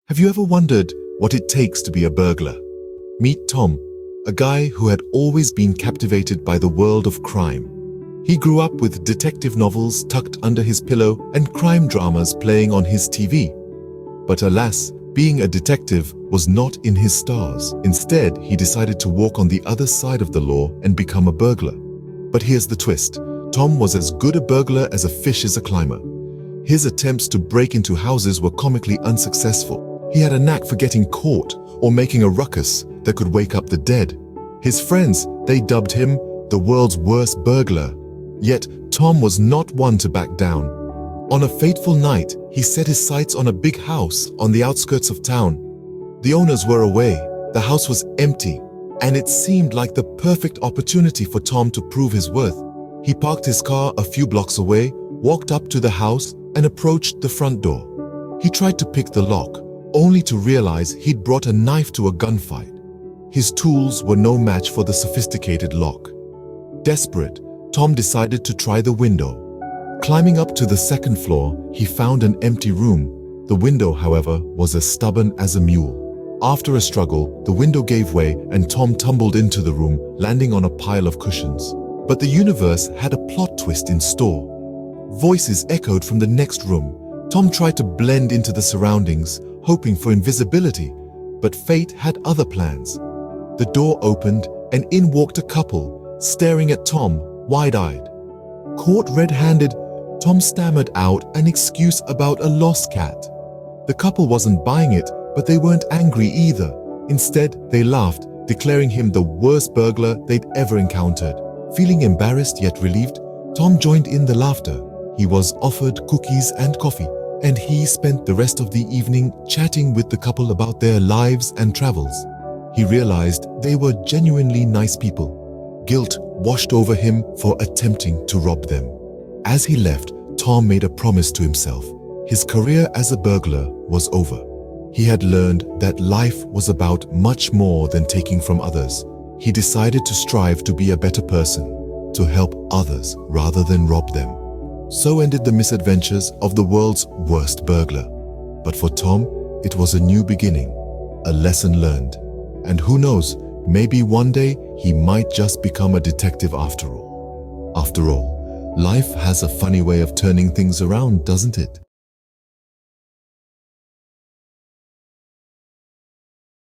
Have you ever wondered what it takes to be a burglar? Meet Tom, a guy who had always been captivated by the world of crime. He grew up with detective novels tucked under his pillow and crime dramas playing on his TV. But alas, being a detective was not in his stars. Instead, he decided to walk on the other side of the law and become a burglar. But here's the twist. Tom was as good a burglar as a fish is a climber. His attempts to break into houses were comically unsuccessful. He had a knack for getting caught or making a ruckus that could wake up the dead. His friends, they dubbed him the world's worst burglar. Yet, Tom was not one to back down. On a fateful night, he set his sights on a big house on the outskirts of town. The owners were away, the house was empty, and it seemed like the perfect opportunity for Tom to prove his worth. He parked his car a few blocks away, walked up to the house, and approached the front door. He tried to pick the lock, only to realize he'd brought a knife to a gunfight. His tools were no match for the sophisticated lock. Desperate, Tom decided to try the window. Climbing up to the second floor, he found an empty room. The window, however, was as stubborn as a mule. After a struggle, the window gave way and Tom tumbled into the room, landing on a pile of cushions. But the universe had a plot twist in store. Voices echoed from the next room. Tom tried to blend into the surroundings, hoping for invisibility, but fate had other plans. The door opened and in walked a couple, staring at Tom, wide-eyed. Caught red-handed, Tom stammered out an excuse about a lost cat. The couple wasn't buying it, but they weren't angry either. Instead, they laughed, declaring him the worst burglar they'd ever encountered. Feeling embarrassed yet relieved, Tom joined in the laughter. He was offered cookies and coffee, and he spent the rest of the evening chatting with the couple about their lives and travels. He realized they were genuinely nice people. Guilt washed over him for attempting to rob them. As he left, Tom made a promise to himself. His career as a burglar was over. He had learned that life was about much more than taking from others. He decided to strive to be a better person, to help others rather than rob them. So ended the misadventures of the world's worst burglar. But for Tom, it was a new beginning, a lesson learned. And who knows, maybe one day he might just become a detective after all. After all, life has a funny way of turning things around, doesn't it?